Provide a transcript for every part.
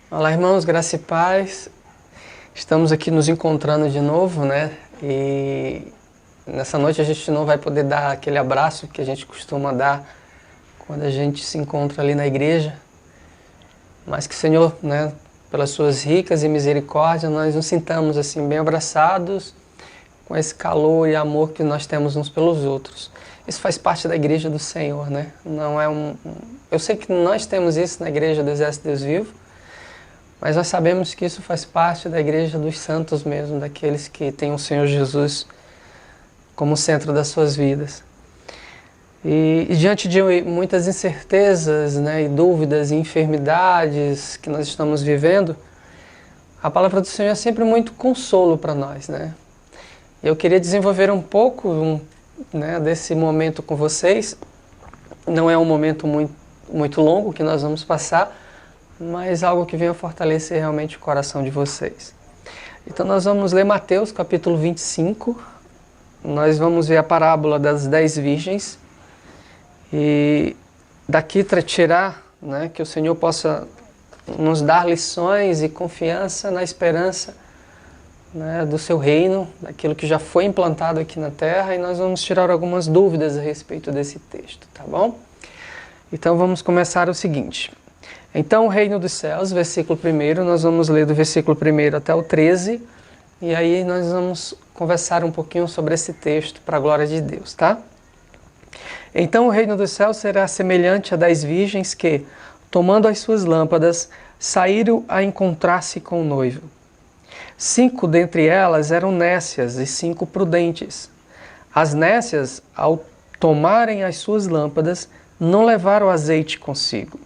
Olá, irmãos, graça e paz. Estamos aqui nos encontrando de novo, né? E nessa noite a gente não vai poder dar aquele abraço que a gente costuma dar quando a gente se encontra ali na igreja, mas que o Senhor, né, pelas suas ricas e misericórdia, nós nos sintamos assim bem abraçados com esse calor e amor que nós temos uns pelos outros. Isso faz parte da igreja do Senhor, né? Não é Eu sei que nós temos isso na igreja do Exército de Deus Vivo, mas nós sabemos que isso faz parte da igreja dos santos mesmo, daqueles que têm o Senhor Jesus como centro das suas vidas. E diante de muitas incertezas, né, e dúvidas e enfermidades que nós estamos vivendo, a palavra do Senhor é sempre muito consolo para nós, né? Eu queria desenvolver um pouco né, desse momento com vocês. Não é um momento muito longo que nós vamos passar, mas algo que venha fortalecer realmente o coração de vocês. Então nós vamos ler Mateus capítulo 25, nós vamos ver a parábola das 10 virgens, e daqui tirar, né, que o Senhor possa nos dar lições e confiança na esperança, né, do seu reino, daquilo que já foi implantado aqui na terra, e nós vamos tirar algumas dúvidas a respeito desse texto, tá bom? Então vamos começar o seguinte. Então o reino dos céus, versículo 1, nós vamos ler do versículo 1 até o 13, e aí nós vamos conversar um pouquinho sobre esse texto para a glória de Deus, tá? Então o reino dos céus será semelhante a 10 virgens que, tomando as suas lâmpadas, saíram a encontrar-se com o noivo. 5 dentre elas eram nécias e 5 prudentes. As nécias, ao tomarem as suas lâmpadas, não levaram azeite consigo.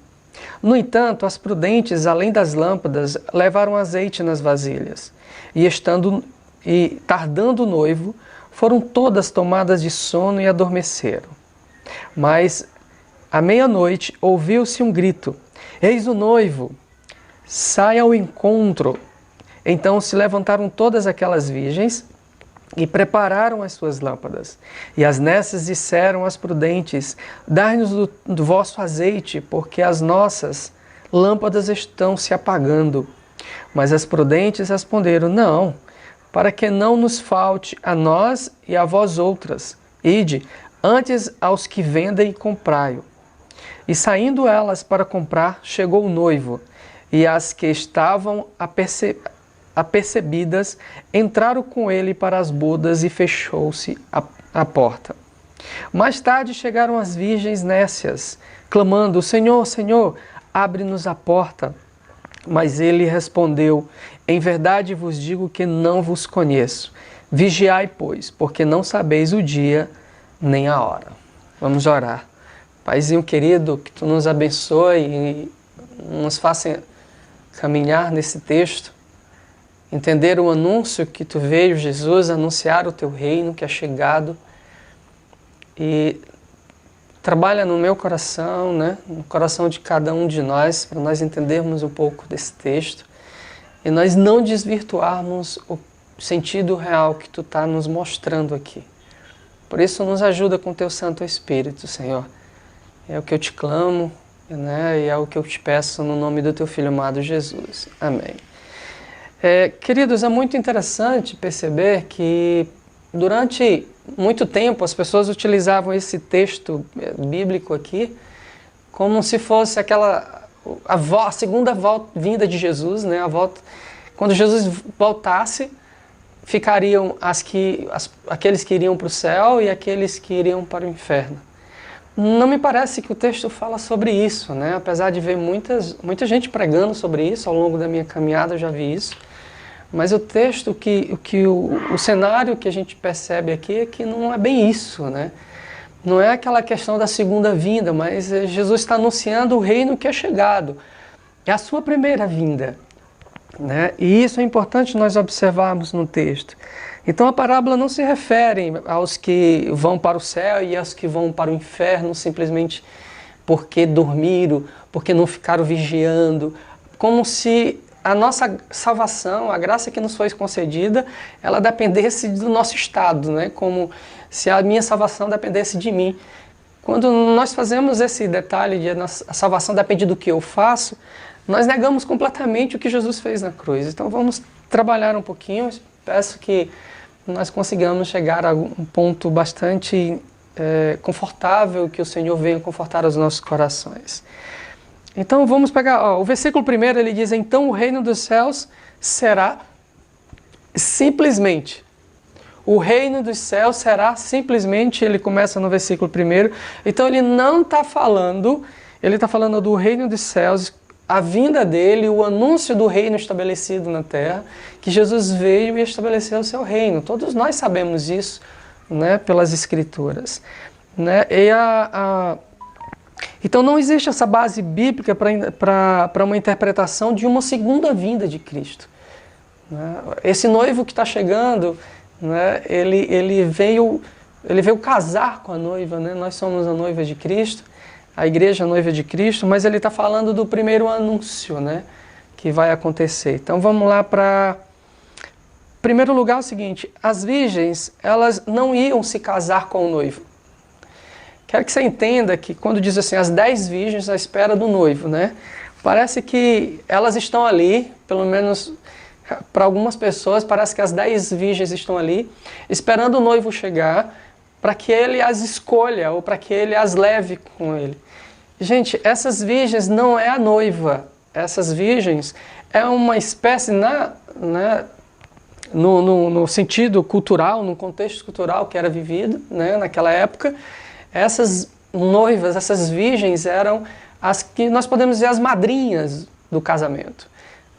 No entanto, as prudentes, além das lâmpadas, levaram azeite nas vasilhas. E tardando o noivo, foram todas tomadas de sono e adormeceram. Mas, à meia-noite, ouviu-se um grito: "Eis o noivo! Saia ao encontro!" Então se levantaram todas aquelas virgens e prepararam as suas lâmpadas. E as nécias disseram às prudentes: "Dai-nos do vosso azeite, porque as nossas lâmpadas estão se apagando." Mas as prudentes responderam: "Não, para que não nos falte a nós e a vós outras. Ide antes aos que vendem e comprai-o." E saindo elas para comprar, chegou o noivo, e as que estavam apercebidas entraram com ele para as bodas, e fechou-se a porta. Mais tarde chegaram as virgens nécias, clamando: "Senhor, Senhor, abre-nos a porta." Mas ele respondeu: "Em verdade vos digo que não vos conheço. Vigiai, pois, porque não sabeis o dia nem a hora." Vamos orar. Paizinho querido, que tu nos abençoe e nos faça caminhar nesse texto, entender o anúncio que tu veio, Jesus, anunciar o teu reino que é chegado, e trabalha no meu coração, né, no coração de cada um de nós, para nós entendermos um pouco desse texto e nós não desvirtuarmos o sentido real que tu está nos mostrando aqui. Por isso nos ajuda com teu Santo Espírito, Senhor. É o que eu te clamo, né, e é o que eu te peço no nome do teu Filho amado Jesus. Amém. Queridos, é muito interessante perceber que durante muito tempo as pessoas utilizavam esse texto bíblico aqui como se fosse a segunda vinda de Jesus, né? Quando Jesus voltasse, ficariam aqueles que iriam para o céu e aqueles que iriam para o inferno. Não me parece que o texto fala sobre isso, né? Apesar de ver muita gente pregando sobre isso, ao longo da minha caminhada eu já vi isso. Mas o texto, o cenário que a gente percebe aqui é que não é bem isso, né? Não é aquela questão da segunda vinda, mas Jesus está anunciando o reino que é chegado. É a sua primeira vinda, né? E isso é importante nós observarmos no texto. Então a parábola não se refere aos que vão para o céu e aos que vão para o inferno simplesmente porque dormiram, porque não ficaram vigiando, como se a nossa salvação, a graça que nos foi concedida, ela dependesse do nosso estado, né? Como se a minha salvação dependesse de mim. Quando nós fazemos esse detalhe de a salvação depende do que eu faço, nós negamos completamente o que Jesus fez na cruz. Então vamos trabalhar um pouquinho, peço que nós consigamos chegar a um ponto bastante confortável, que o Senhor venha confortar os nossos corações. Então vamos pegar, o versículo 1, ele diz: então o reino dos céus será simplesmente. O reino dos céus será simplesmente, ele começa no versículo 1, então ele não está falando, ele está falando do reino dos céus, a vinda dele, o anúncio do reino estabelecido na terra, que Jesus veio e estabeleceu o seu reino. Todos nós sabemos isso, né, pelas Escrituras. Né? Então não existe essa base bíblica para uma interpretação de uma segunda vinda de Cristo. Né? Esse noivo que está chegando, né, ele veio casar com a noiva, né? Nós somos a noiva de Cristo, a igreja é a noiva de Cristo, mas ele está falando do primeiro anúncio, né, que vai acontecer. Então vamos lá para... Primeiro lugar é o seguinte: as virgens, elas não iam se casar com o noivo. Quero que você entenda que quando diz assim, as 10 virgens à espera do noivo, né, parece que elas estão ali, pelo menos para algumas pessoas, parece que as 10 virgens estão ali, esperando o noivo chegar, para que ele as escolha, ou para que ele as leve com ele. Gente, essas virgens não é a noiva. Essas virgens é uma espécie, no sentido cultural, no contexto cultural que era vivido, né, naquela época, essas noivas, essas virgens eram as que nós podemos dizer as madrinhas do casamento.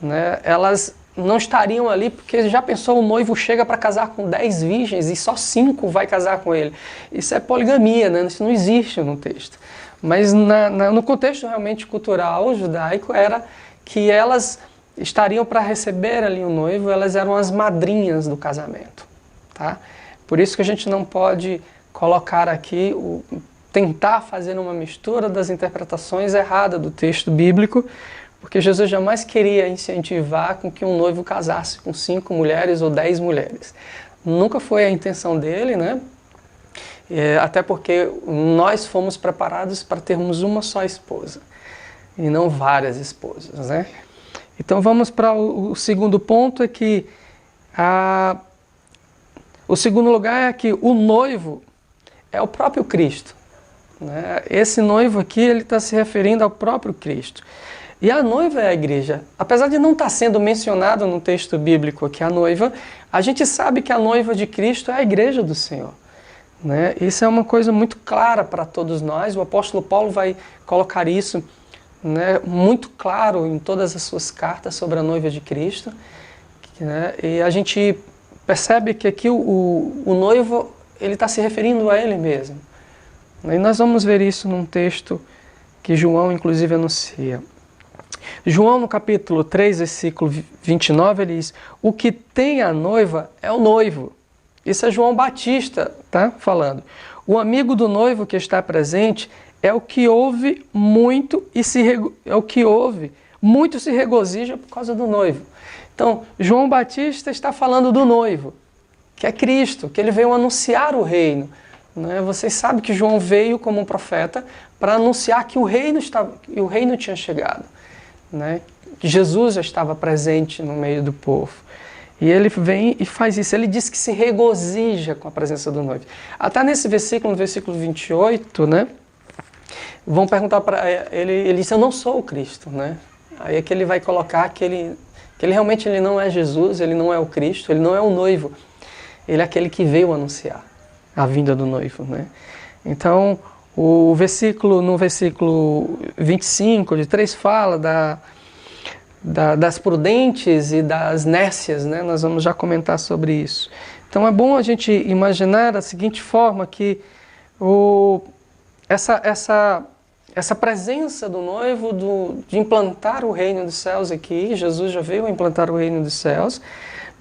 Né? Elas não estariam ali porque já pensou, o noivo chega para casar com 10 virgens e só 5 vai casar com ele. Isso é poligamia, né? Isso não existe no texto. Mas no contexto realmente cultural judaico era que elas estariam para receber ali o noivo, elas eram as madrinhas do casamento. Tá? Por isso que a gente não pode colocar aqui, tentar fazer uma mistura das interpretações erradas do texto bíblico, porque Jesus jamais queria incentivar com que um noivo casasse com 5 mulheres ou 10 mulheres. Nunca foi a intenção dele, né? Até porque nós fomos preparados para termos uma só esposa e não várias esposas, né? Então vamos para o segundo ponto, é que o segundo lugar é que o noivo é o próprio Cristo. Né? Esse noivo aqui, ele está se referindo ao próprio Cristo. E a noiva é a igreja. Apesar de não estar sendo mencionado no texto bíblico aqui a noiva, a gente sabe que a noiva de Cristo é a igreja do Senhor. Né? Isso é uma coisa muito clara para todos nós. O apóstolo Paulo vai colocar isso, né, muito claro em todas as suas cartas sobre a noiva de Cristo. Né? E a gente percebe que aqui o noivo, ele está se referindo a ele mesmo. E nós vamos ver isso num texto que João inclusive anuncia. João, no capítulo 3, versículo 29, ele diz: o que tem a noiva é o noivo. Isso é João Batista, tá? Falando. O amigo do noivo que está presente é o que ouve muito e se regozija por causa do noivo. Então, João Batista está falando do noivo, que é Cristo, que ele veio anunciar o reino. Né? Vocês sabem que João veio como um profeta para anunciar que o reino tinha chegado. Né? Que Jesus já estava presente no meio do povo. E ele vem e faz isso. Ele diz que se regozija com a presença do noivo. Até nesse versículo, no versículo 28, né? Vão perguntar para ele, ele diz: eu não sou o Cristo. Né? Aí é que ele vai colocar que ele realmente não é Jesus, ele não é o Cristo, ele não é o noivo. Ele é aquele que veio anunciar a vinda do noivo. Né? Então, no versículo 25, de 3, fala das prudentes e das nécias, né? Nós vamos já comentar sobre isso. Então é bom a gente imaginar da seguinte forma, que essa presença do noivo, de implantar o reino dos céus aqui, Jesus já veio implantar o reino dos céus,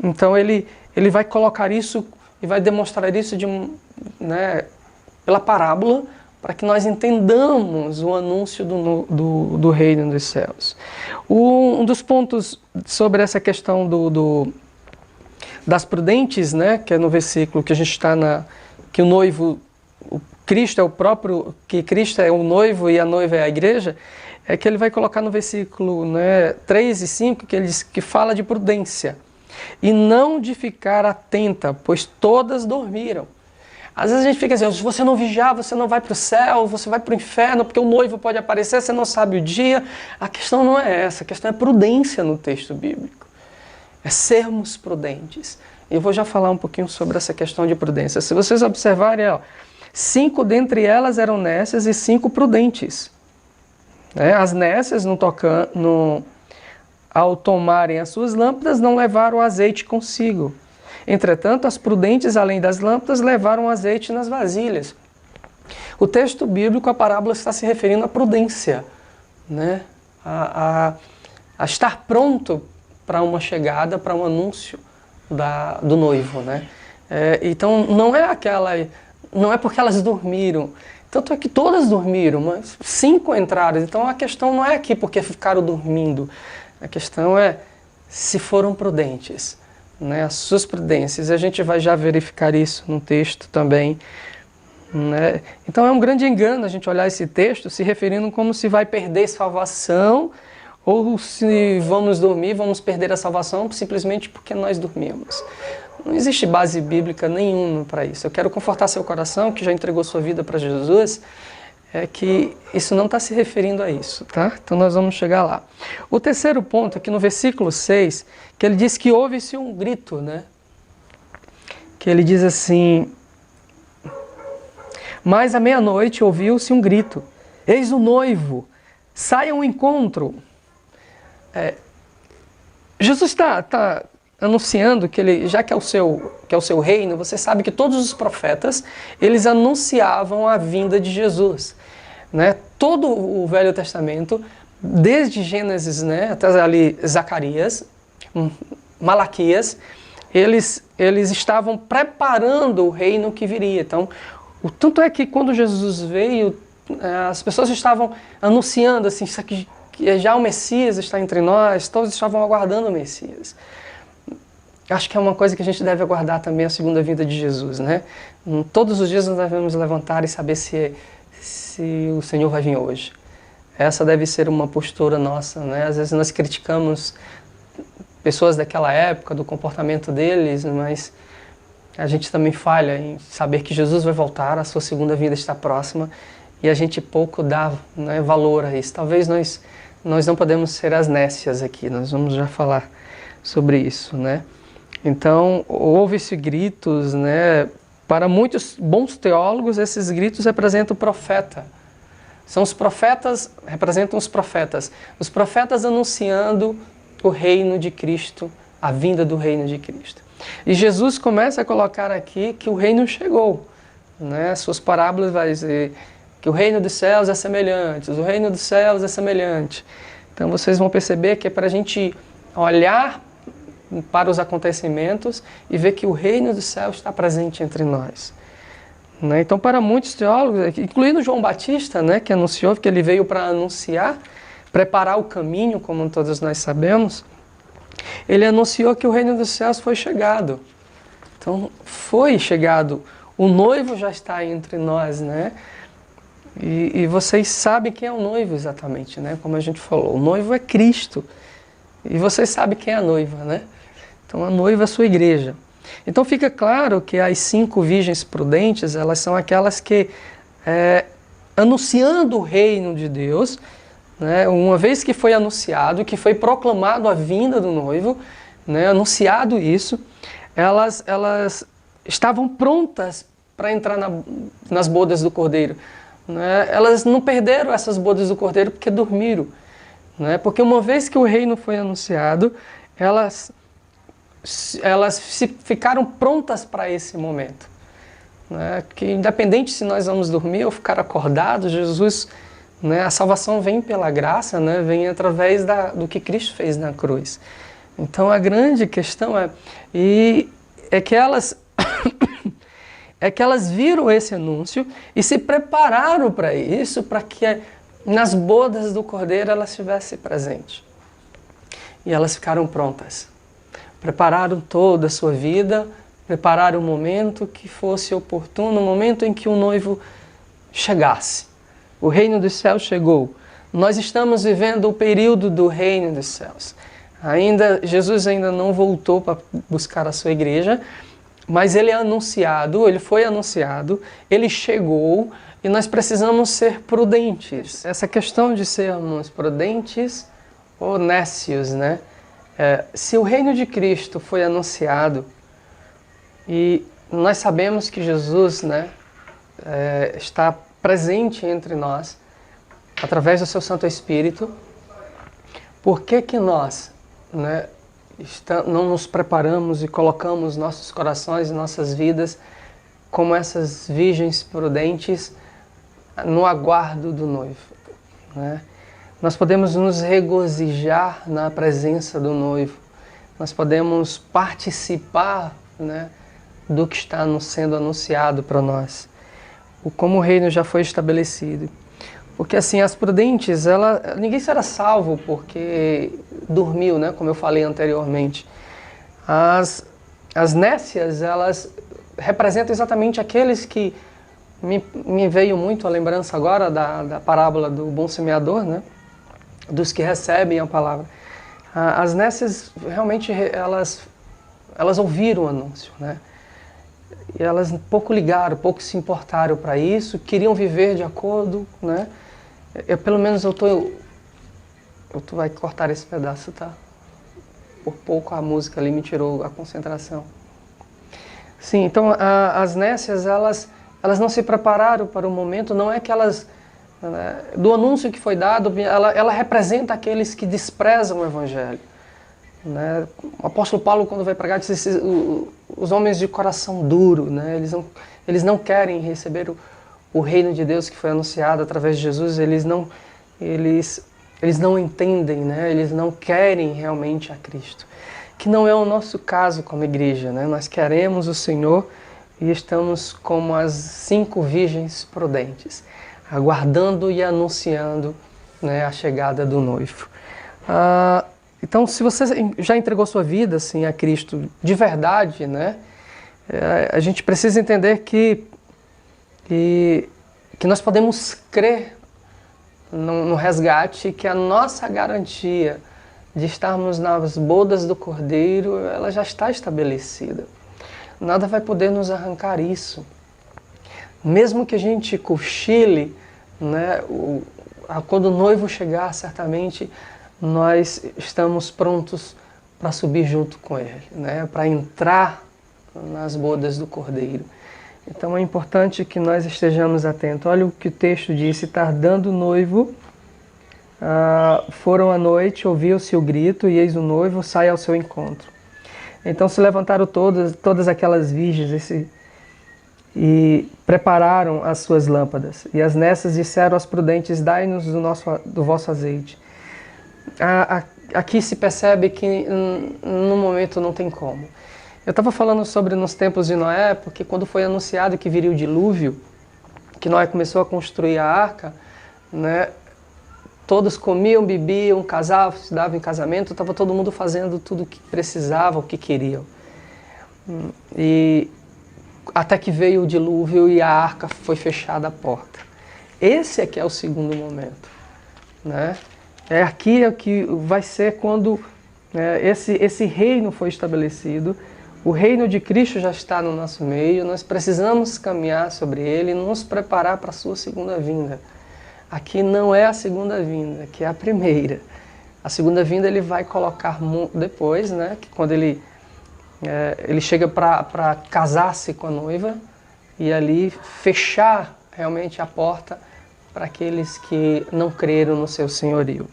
então ele vai colocar isso e vai demonstrar isso pela parábola, para que nós entendamos o anúncio do reino dos céus. Um dos pontos sobre essa questão das prudentes, né, que é no versículo que a gente está que o noivo, Cristo é o próprio, que Cristo é o noivo e a noiva é a igreja, é que ele vai colocar no versículo, né, 3 e 5, que ele diz que fala de prudência. E não de ficar atenta, pois todas dormiram. Às vezes a gente fica assim, se você não vigiar, você não vai para o céu, você vai para o inferno, porque o noivo pode aparecer, você não sabe o dia. A questão não é essa, a questão é prudência no texto bíblico. É sermos prudentes. Eu vou já falar um pouquinho sobre essa questão de prudência. Se vocês observarem, 5 dentre elas eram nécias e 5 prudentes. As nécias, ao tomarem as suas lâmpadas, não levaram o azeite consigo. Entretanto, as prudentes, além das lâmpadas, levaram o azeite nas vasilhas. O texto bíblico, a parábola está se referindo à prudência, né? a estar pronto para uma chegada, para um anúncio do noivo, né? Então, não é porque elas dormiram. Tanto é que todas dormiram, mas 5 entraram. Então, a questão não é aqui porque ficaram dormindo. A questão é se foram prudentes, né? As suas prudências. A gente vai já verificar isso no texto também, né? Então, é um grande engano a gente olhar esse texto se referindo como se vai perder salvação ou se vamos dormir, vamos perder a salvação simplesmente porque nós dormimos. Não existe base bíblica nenhuma para isso. Eu quero confortar seu coração, que já entregou sua vida para Jesus, que isso não está se referindo a isso, tá? Então nós vamos chegar lá. O terceiro ponto, aqui no versículo 6, que ele diz que houve-se um grito, né? Que ele diz assim, mas à meia-noite ouviu-se um grito, eis o noivo, saia ao encontro. Jesus está anunciando que ele, já que é o seu reino, você sabe que todos os profetas, eles anunciavam a vinda de Jesus, né? Todo o Velho Testamento, desde Gênesis, né, até ali Zacarias, Malaquias, eles estavam preparando o reino que viria. Então, tanto é que quando Jesus veio, as pessoas estavam anunciando assim, isso aqui, que já o Messias está entre nós, todos estavam aguardando o Messias. Acho que é uma coisa que a gente deve aguardar também a segunda vinda de Jesus, né? Todos os dias nós devemos levantar e saber se o Senhor vai vir hoje. Essa deve ser uma postura nossa, né? Às vezes nós criticamos pessoas daquela época, do comportamento deles, mas a gente também falha em saber que Jesus vai voltar, a sua segunda vinda está próxima, e a gente pouco dá, né, valor a isso. Talvez nós não podemos ser as nécias aqui, nós vamos já falar sobre isso, né? Então, houve-se gritos, né? Para muitos bons teólogos, esses gritos representam o profeta. São os profetas, representam os profetas. Os profetas anunciando o reino de Cristo, a vinda do reino de Cristo. E Jesus começa a colocar aqui que o reino chegou, né? Suas parábolas vai dizer que o reino dos céus é semelhante, o reino dos céus é semelhante. Então, vocês vão perceber que é para a gente olhar para os acontecimentos e ver que o reino do céu está presente entre nós, né? Então, para muitos teólogos, incluindo João Batista, né, que anunciou que ele veio para anunciar, preparar o caminho, como todos nós sabemos, ele anunciou que o reino dos céus foi chegado. Então, foi chegado, o noivo já está entre nós, né? E vocês sabem quem é o noivo exatamente, né? Como a gente falou, o noivo é Cristo. E vocês sabem quem é a noiva, né? Então, a noiva é a sua igreja. Então, fica claro que as 5 virgens prudentes, elas são aquelas que, anunciando o reino de Deus, né, uma vez que foi anunciado, que foi proclamado a vinda do noivo, né, anunciado isso, elas estavam prontas para entrar nas bodas do Cordeiro, né? Elas não perderam essas bodas do Cordeiro porque dormiram, né? Porque uma vez que o reino foi anunciado, elas ficaram prontas para esse momento, né? Que independente se nós vamos dormir ou ficar acordados, Jesus, né, a salvação vem pela graça, né, vem através do que Cristo fez na cruz. Então a grande questão é que elas viram esse anúncio e se prepararam para isso, para que nas bodas do Cordeiro elas estivessem presentes. E elas ficaram prontas. Prepararam toda a sua vida, prepararam o momento que fosse oportuno, o momento em que o noivo chegasse. O reino dos céus chegou, Nós estamos vivendo o período do reino dos céus. Jesus ainda não voltou para buscar a sua igreja, mas ele é anunciado, ele foi anunciado, ele chegou e nós precisamos ser prudentes. Essa questão de sermos prudentes ou nécios, né? Se o reino de Cristo foi anunciado e nós sabemos que Jesus, né, está presente entre nós através do seu Santo Espírito, por que nós, né, não nos preparamos e colocamos nossos corações e nossas vidas como essas virgens prudentes no aguardo do noivo, né? Nós podemos nos regozijar na presença do noivo, nós podemos participar, né, do que está sendo anunciado para nós, como o reino já foi estabelecido. Porque assim, as prudentes, ninguém será salvo porque dormiu, né, como eu falei anteriormente. As nécias, elas representam exatamente aqueles que me veio muito a lembrança agora da parábola do bom semeador, né, dos que recebem a palavra. As nécias realmente elas ouviram o anúncio, né? E elas pouco ligaram, pouco se importaram para isso, queriam viver de acordo, né? Pelo menos tu vai cortar esse pedaço, tá? Por pouco a música ali me tirou a concentração. Sim, então as nécias, elas não se prepararam para o momento, não é que elas... do anúncio que foi dado, ela representa aqueles que desprezam o Evangelho, né? O apóstolo Paulo, quando vai pregar, disse os homens de coração duro, né? Eles não querem receber o reino de Deus que foi anunciado através de Jesus, eles não entendem, né? Eles não querem realmente a Cristo, que não é o nosso caso como igreja, né? Nós queremos o Senhor e estamos como as 5 virgens prudentes, aguardando e anunciando, né, a chegada do noivo. Então, se você já entregou sua vida assim, a Cristo de verdade, né, a gente precisa entender que nós podemos crer no resgate, que a nossa garantia de estarmos nas bodas do Cordeiro, ela já está estabelecida. Nada vai poder nos arrancar isso. Mesmo que a gente cochile, né, quando o noivo chegar, certamente nós estamos prontos para subir junto com ele, né, para entrar nas bodas do Cordeiro. Então é importante que nós estejamos atentos. Olha o que o texto diz: tardando o noivo, foram à noite, ouviu-se o grito, e eis o noivo sai ao seu encontro. Então se levantaram todas aquelas virgens e prepararam as suas lâmpadas. E as nécias disseram aos prudentes: dai-nos do vosso azeite. Aqui se percebe que no momento não tem como. Eu estava falando sobre nos tempos de Noé, porque quando foi anunciado que viria o dilúvio, que Noé começou a construir a arca, né, todos comiam, bebiam, casavam, se davam em casamento, estava todo mundo fazendo tudo o que precisava, o que queriam. E até que veio o dilúvio e a arca foi fechada a porta. Esse é que é o segundo momento, né? Aqui é que vai ser quando esse reino foi estabelecido. O reino de Cristo já está no nosso meio, nós precisamos caminhar sobre ele e nos preparar para a sua segunda vinda. Aqui não é a segunda vinda, aqui é a primeira. A segunda vinda ele vai colocar depois, né, que quando ele chega para casar-se com a noiva e ali fechar realmente a porta para aqueles que não creram no seu senhorio.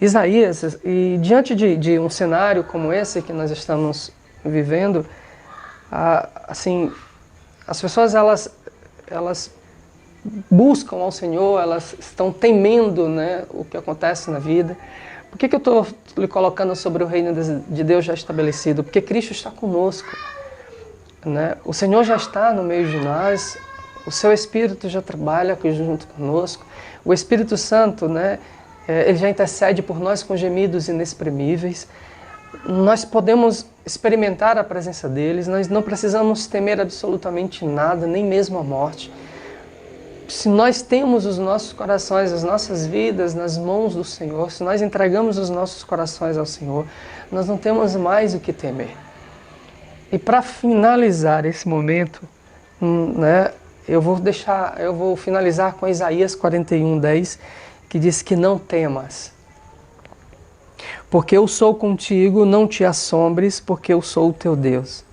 Isaías, e diante de um cenário como esse que nós estamos vivendo, assim, as pessoas elas buscam ao Senhor, elas estão temendo, né, o que acontece na vida. Por que eu estou lhe colocando sobre o reino de Deus já estabelecido? Porque Cristo está conosco, né? O Senhor já está no meio de nós, o seu Espírito já trabalha junto conosco, o Espírito Santo, né, ele já intercede por nós com gemidos inexprimíveis. Nós podemos experimentar a presença deles, nós não precisamos temer absolutamente nada, nem mesmo a morte. se nós temos os nossos corações, as nossas vidas nas mãos do Senhor, se nós entregamos os nossos corações ao Senhor, nós não temos mais o que temer. E para finalizar esse momento, né, eu vou finalizar com Isaías 41:10, que diz que não temas, porque eu sou contigo, não te assombres, porque eu sou o teu Deus.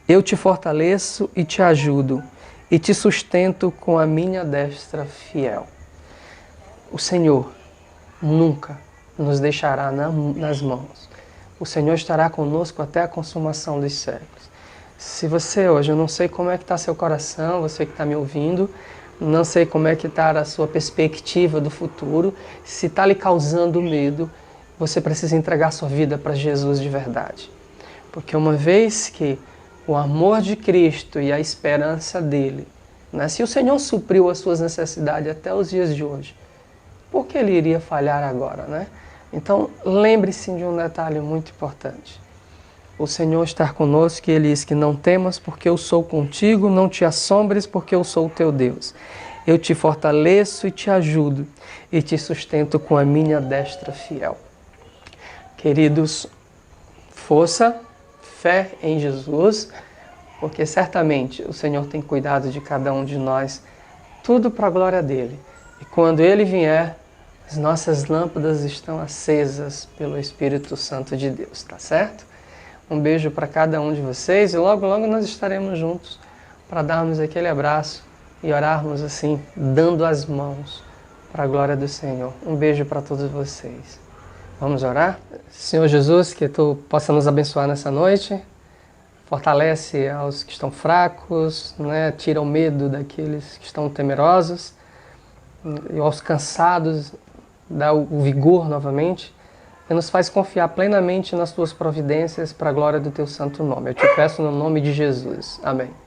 Eu te fortaleço e te ajudo, e te sustento com a minha destra fiel. O Senhor nunca nos deixará nas mãos. O Senhor estará conosco até a consumação dos séculos. Se você hoje, eu não sei como é que está seu coração, você que está me ouvindo, não sei como é que está a sua perspectiva do futuro, se está lhe causando medo, você precisa entregar sua vida para Jesus de verdade. Porque uma vez que o amor de Cristo e a esperança dele, né? Se o Senhor supriu as suas necessidades até os dias de hoje, por que ele iria falhar agora, né? Então, lembre-se de um detalhe muito importante. O Senhor está conosco e Ele diz que não temas porque eu sou contigo, não te assombres porque eu sou o teu Deus. Eu te fortaleço e te ajudo e te sustento com a minha destra fiel. Queridos, força, fé em Jesus, porque certamente o Senhor tem cuidado de cada um de nós, tudo para a glória dEle. E quando Ele vier, as nossas lâmpadas estão acesas pelo Espírito Santo de Deus, tá certo? Um beijo para cada um de vocês e logo, logo nós estaremos juntos para darmos aquele abraço e orarmos assim, dando as mãos para a glória do Senhor. Um beijo para todos vocês. Vamos orar? Senhor Jesus, que Tu possa nos abençoar nessa noite, fortalece aos que estão fracos, né? Tira o medo daqueles que estão temerosos e aos cansados, dá o vigor novamente. E nos faz confiar plenamente nas Tuas providências para a glória do Teu santo nome. Eu te peço no nome de Jesus. Amém.